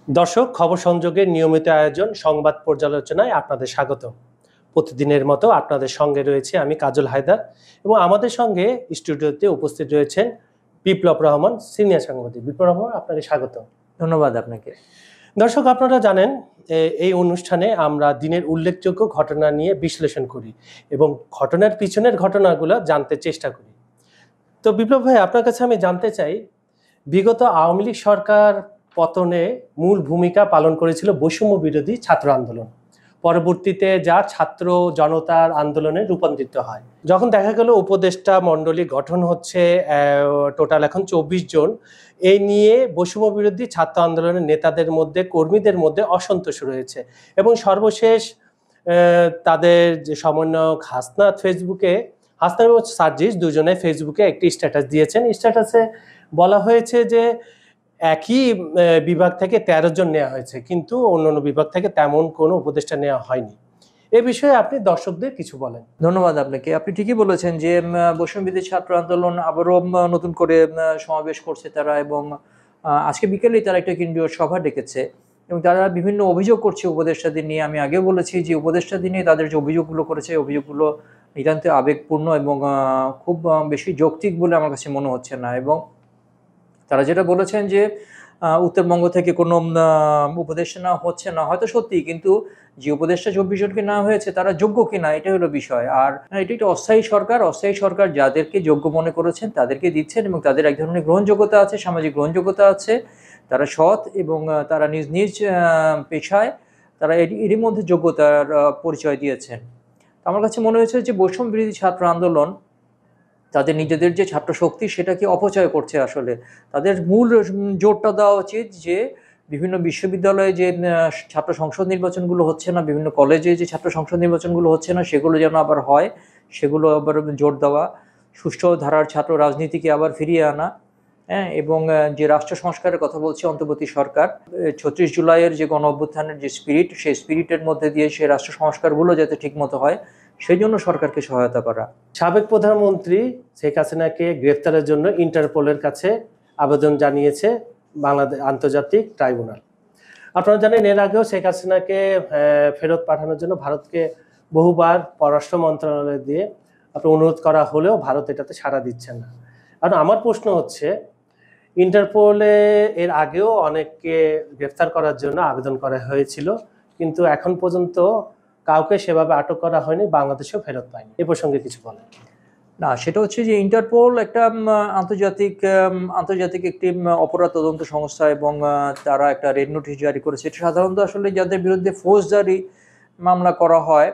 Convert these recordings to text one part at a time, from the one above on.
দর্শক, খবর সংযোগের নিয়মিত আয়োজন সংবাদ পর্যালোচনায় আপনাদের স্বাগত। প্রতিদিনের মতো আপনাদের সঙ্গে রয়েছে আমি কাজল হায়দার এবং আমাদের সঙ্গে স্টুডিওতে উপস্থিত রয়েছেন বিপ্লব রহমান, সিনিয়র সাংবাদিক। বিপ্লব রহমান, আপনাকে স্বাগত। ধন্যবাদ আপনাকে। দর্শক, আপনারা জানেন এই অনুষ্ঠানে আমরা দিনের উল্লেখযোগ্য ঘটনা নিয়ে বিশ্লেষণ করি এবং ঘটনার পিছনের ঘটনাগুলো জানতে চেষ্টা করি। তো বিপ্লব ভাই, আপনার কাছে আমি জানতে চাই, বিগত আওয়ামী লীগ সরকার পতনে মূল ভূমিকা পালন করেছিল বৈষম্য বিরোধী ছাত্র আন্দোলন। পরবর্তীতে যা ছাত্র জনতার আন্দোলনে রূপান্তরিত হয়। যখন দেখা গেল উপদেষ্টা মণ্ডলী গঠন হচ্ছে, টোটাল এখন 24 জন, এই নিয়ে বৈষম্য বিরোধী ছাত্র আন্দোলনের নেতাদের মধ্যে, কর্মীদের মধ্যে অসন্তোষ রয়েছে এবং সর্বশেষ তাদের যে সমন্বয়ক হাসনাত এবং সার্জিস দুজনে ফেসবুকে একটি স্ট্যাটাস দিয়েছেন। স্ট্যাটাসে বলা হয়েছে যে একই বিভাগ থেকে 13 জন নেওয়া হয়েছে, কিন্তু অন্যান্য বিভাগ থেকে তেমন কোনো উপদেষ্টা নেওয়া হয়নি। এ বিষয়ে আপনি দর্শকদের কিছু বলেন। ধন্যবাদ আপনাকে। আপনি ঠিকই বলেছেন যে বৈষম্য বিরোধী ছাত্র আন্দোলন আবারও নতুন করে সমাবেশ করছে তারা, এবং আজকে বিকেলেই তারা একটা কেন্দ্রীয় সভা ডেকেছে এবং তারা বিভিন্ন অভিযোগ করছে উপদেষ্টাদের নিয়ে। আমি আগেও বলেছি যে উপদেষ্টাদের নিয়ে তাদের যে অভিযোগগুলো করেছে, অভিযোগগুলো নিতান্ত আবেগপূর্ণ এবং খুব বেশি যৌক্তিক বলে আমার কাছে মনে হচ্ছে না। এবং তারা যেটা বলেছেন যে উত্তরবঙ্গ থেকে কোনো উপদেষ্টা না হচ্ছে না, হয়তো সত্যি, কিন্তু যে উপদেষ্টা 24 জনকে না হয়েছে তারা যোগ্য কিনা, এটা হলো বিষয়। আর এটা একটা অস্থায়ী সরকার যাদেরকে যোগ্য মনে করেছেন তাদেরকে দিচ্ছেন এবং তাদের এক ধরনের গ্রহণযোগ্যতা আছে, সামাজিক গ্রহণযোগ্যতা আছে, তারা সৎ এবং তারা নিজ নিজ পেশায় তারা এরই মধ্যে যোগ্যতার পরিচয় দিয়েছেন। আমার কাছে মনে হয়েছে যে বৈষম্য বিরোধী ছাত্র আন্দোলন তাদের নিজেদের যে ছাত্র শক্তি সেটাকে অপচয় করছে। আসলে তাদের মূল জোরটা দেওয়া উচিত যে বিভিন্ন বিশ্ববিদ্যালয়ে যে ছাত্র সংসদ নির্বাচনগুলো হচ্ছে না, বিভিন্ন কলেজে যে ছাত্র সংসদ নির্বাচনগুলো হচ্ছে না, সেগুলো যেন আবার হয়, সেগুলো আবার জোর দেওয়া, সুষ্ঠু ধারার ছাত্র রাজনীতিকে আবার ফিরিয়ে আনা। হ্যাঁ, এবং যে রাষ্ট্র সংস্কারের কথা বলছে অন্তর্বর্তী সরকার, 36 জুলাইয়ের যে গণ অভ্যুত্থানের যে স্পিরিট, সেই স্পিরিটের মধ্যে দিয়ে সেই রাষ্ট্র সংস্কারগুলো যাতে ঠিকমতো হয় সেই জন্য সরকারকে সহায়তা করা। সাবেক প্রধানমন্ত্রী শেখ হাসিনাকে গ্রেফতারের জন্য ইন্টারপোলের কাছে আবেদন জানিয়েছে বাংলাদেশ আন্তর্জাতিক ট্রাইব্যুনাল। আপনারা জানেন, এর আগেও শেখ হাসিনাকে ফেরত পাঠানোর জন্য ভারতকে বহুবার পররাষ্ট্র মন্ত্রণালয় দিয়ে অনুরোধ করা হলেও ভারত এটাতে সাড়া দিচ্ছে না। আর আমার প্রশ্ন হচ্ছে, ইন্টারপোলে এর আগেও অনেককে গ্রেফতার করার জন্য আবেদন করা হয়েছিল, কিন্তু এখন পর্যন্ত কাউকে সেভাবে আটক করা হয়নি, বাংলাদেশেও ফেরত পায়নি। এ প্রসঙ্গে কিছু বলেন। না, সেটা হচ্ছে যে ইন্টারপোল একটা আন্তর্জাতিক একটি অপরাধ তদন্ত সংস্থা এবং তারা একটা রেড নোটিশ জারি করেছে। এটা সাধারণত আসলে যাদের বিরুদ্ধে ফৌজদারি মামলা করা হয়,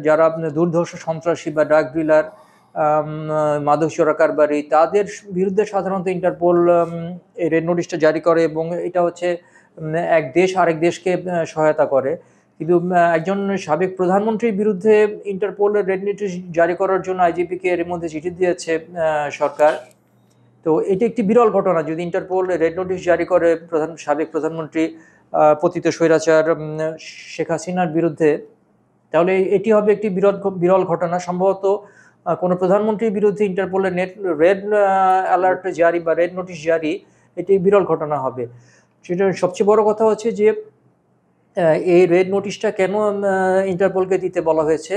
যারা দুর্ধর্ষ সন্ত্রাসী বা ড্রাগ ডিলার, মাদক চোরা কারবারি, তাদের বিরুদ্ধে সাধারণত ইন্টারপোল এই রেড নোটিশটা জারি করে এবং এটা হচ্ছে এক দেশ আরেক দেশকে সহায়তা করে। কিন্তু একজন সাবেক প্রধানমন্ত্রীর বিরুদ্ধে ইন্টারপোলের রেড নোটিশ জারি করার জন্য আইজিপিকে এর মধ্যে চিঠি দিয়েছে সরকার। তো এটি একটি বিরল ঘটনা। যদি ইন্টারপোল রেড নোটিশ জারি করে সাবেক প্রধানমন্ত্রী পতিত স্বৈরাচার শেখ হাসিনার বিরুদ্ধে, তাহলে এটি হবে একটি বিরল ঘটনা। সম্ভবত কোনো প্রধানমন্ত্রীর বিরুদ্ধে ইন্টারপোলের রেড অ্যালার্ট জারি বা রেড নোটিশ জারি, এটি বিরল ঘটনা হবে। সেটা সবচেয়ে বড় কথা হচ্ছে যে এই রেড নোটিশটা কেন ইন্টারপোলকে দিতে বলা হয়েছে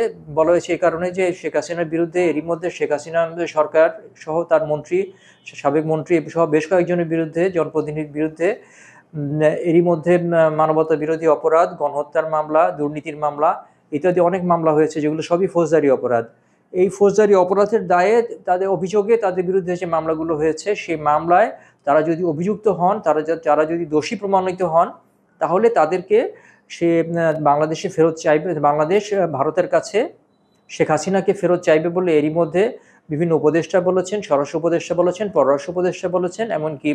এই কারণে যে শেখ হাসিনার বিরুদ্ধে এরই মধ্যে শেখ হাসিনা সরকার সহ তার মন্ত্রী, সাবেক মন্ত্রী সহ বেশ কয়েকজনের বিরুদ্ধে, জনপ্রতিনিধির বিরুদ্ধে এরই মধ্যে মানবতা বিরোধী অপরাধ, গণহত্যার মামলা, দুর্নীতির মামলা ইত্যাদি অনেক মামলা হয়েছে, যেগুলো সবই ফৌজদারি অপরাধ। এই ফৌজদারি অপরাধের দায়ে তাদের অভিযোগে তাদের বিরুদ্ধে যে মামলাগুলো হয়েছে, সেই মামলায় তারা যদি অভিযুক্ত হন, তারা যদি দোষী প্রমাণিত হন, তাহলে তাদেরকে সে বাংলাদেশে ফেরত চাইবে। বাংলাদেশ ভারতের কাছে শেখ হাসিনাকে ফেরত চাইবে বলে এরই মধ্যে বিভিন্ন উপদেষ্টা বলেছেন, স্বরাষ্ট্র উপদেষ্টা বলেছেন, পররাষ্ট্র উপদেষ্টা বলেছেন, এমনকি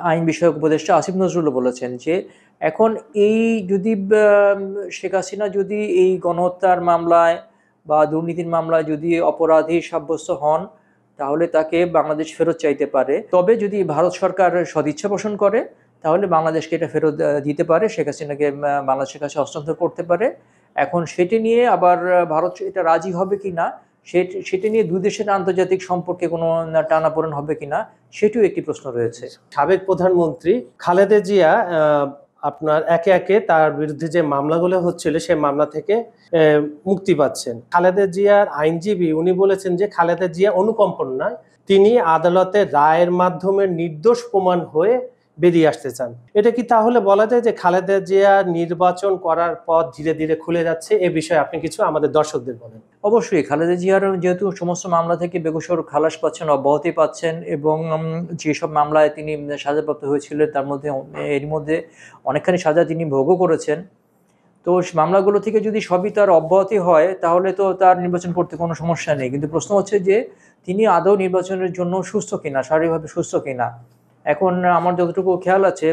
আইন বিষয়ক উপদেষ্টা আসিফ নজরুলও বলেছেন যে এখন এই যদি শেখ হাসিনা যদি এই গণহত্যার মামলায় বা দুর্নীতির মামলায় যদি অপরাধী সাব্যস্ত হন, তাহলে তাকে বাংলাদেশ ফেরত চাইতে পারে। তবে যদি ভারত সরকার সদিচ্ছা পোষণ করে, তাহলে বাংলাদেশকে এটা ফেরত দিতে পারে, শেখ হাসিনাকে বাংলাদেশের কাছে হস্তান্তর করতে পারে। এখন সেটি নিয়ে আবার ভারত এটা রাজি হবে কি না সেটি নিয়ে দুই দেশের আন্তর্জাতিক সম্পর্কে কোনো টানাপোড়েন হবে কিনা সেটিও একটি প্রশ্ন রয়েছে। সাবেক প্রধানমন্ত্রী খালেদা জিয়া আপনার একে একে তার বিরুদ্ধে যে মামলাগুলো হচ্ছিল সেই মামলা থেকে মুক্তি পাচ্ছেন। খালেদা জিয়ার আইনজীবী উনি বলেছেন যে খালেদা জিয়া অনুকম্পন নয়, তিনি আদালতের রায়ের মাধ্যমে নির্দোষ প্রমাণ হয়ে বেরিয়ে আসতে চান। এটা কি তাহলে বলা যায় যে খালেদা জিয়া নির্বাচন করার পথ ধীরে ধীরে খুলে যাচ্ছে? এ বিষয়ে আপনি কিছু আমাদের দর্শকদের বলেন। অবশ্যই খালেদা জিয়ার যেহেতু সমস্ত মামলা থেকে বেকসুর খালাস পাচ্ছেন, অব্যাহতি পাচ্ছেন, এবং যেসব মামলায় তিনি সাজাপ্রাপ্ত হয়েছিলেন তার মধ্যে এর মধ্যে অনেকখানি সাজা তিনি ভোগও করেছেন। তো মামলাগুলো থেকে যদি সবই তার অব্যাহতি হয় তাহলে তো তার নির্বাচন করতে কোনো সমস্যা নেই, কিন্তু প্রশ্ন হচ্ছে যে তিনি আদৌ নির্বাচনের জন্য সুস্থ কিনা, শারীরিকভাবে সুস্থ কিনা। এখন আমার যতটুকু খেয়াল আছে,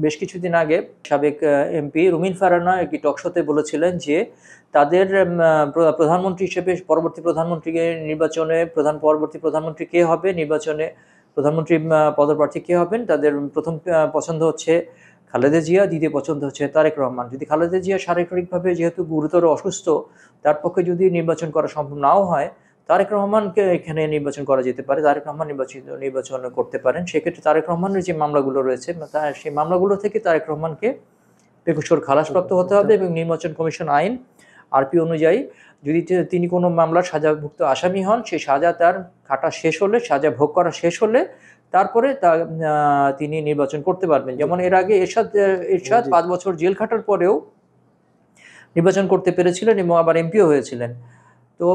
বেশ কিছুদিন আগে সাবেক এমপি রুমিন ফারহানা একটি টকশোতে বলেছিলেন যে তাদের প্রধানমন্ত্রী হিসেবে পরবর্তী প্রধানমন্ত্রীকে নির্বাচনে পরবর্তী প্রধানমন্ত্রী কে হবে, নির্বাচনে প্রধানমন্ত্রী পদপ্রার্থী কে হবেন, তাদের প্রথম পছন্দ হচ্ছে খালেদা জিয়া, দ্বিতীয় পছন্দ হচ্ছে তারেক রহমান। যদি খালেদা জিয়া শারীরিকভাবে যেহেতু গুরুতর অসুস্থ, তার পক্ষে যদি নির্বাচন করা সম্ভব নাও হয়, তারেক রহমানকে এখানে নির্বাচন করা যেতে পারে, তারেক রহমান নির্বাচন করতে পারেন। সেক্ষেত্রে তারেক রহমানের যে মামলাগুলো রয়েছে সেই মামলাগুলো থেকে তারেক রহমানকে বেকসুর খালাসপ্রাপ্ত হতে হবে, এবং নির্বাচন কমিশন আইন আরপি অনুযায়ী যদি তিনি কোনো মামলার সাজাভুক্ত আসামি হন, সেই সাজা তার খাটা শেষ হলে, সাজা ভোগ করা শেষ হলে তারপরে তিনি নির্বাচন করতে পারবেন। যেমন এর আগে এরশাদ 5 বছর জেল খাটার পরেও নির্বাচন করতে পেরেছিলেন এবং আবার এমপিও হয়েছিলেন। তো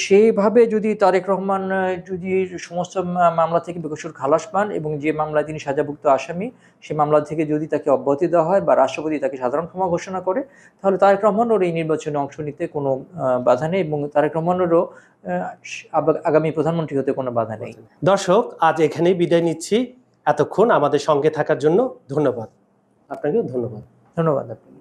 সেইভাবে যদি তারেক রহমান যদি সমস্ত মামলা থেকে বেকসুর খালাস পান এবং যে মামলায় তিনি সাজাভুক্ত আসামি সেই মামলা থেকে যদি তাকে অব্যাহতি দেওয়া হয় বা রাষ্ট্রপতি তাকে সাধারণ ক্ষমা ঘোষণা করে, তাহলে তারেক রহমানেরও এই নির্বাচনে অংশ নিতে কোনো বাধা নেই, এবং তারেক রহমানেরও আগামী প্রধানমন্ত্রী হতে কোনো বাধা নেই। দর্শক, আজ এখানেই বিদায় নিচ্ছি। এতক্ষণ আমাদের সঙ্গে থাকার জন্য ধন্যবাদ। আপনাকে ধন্যবাদ। ধন্যবাদ আপনাকে।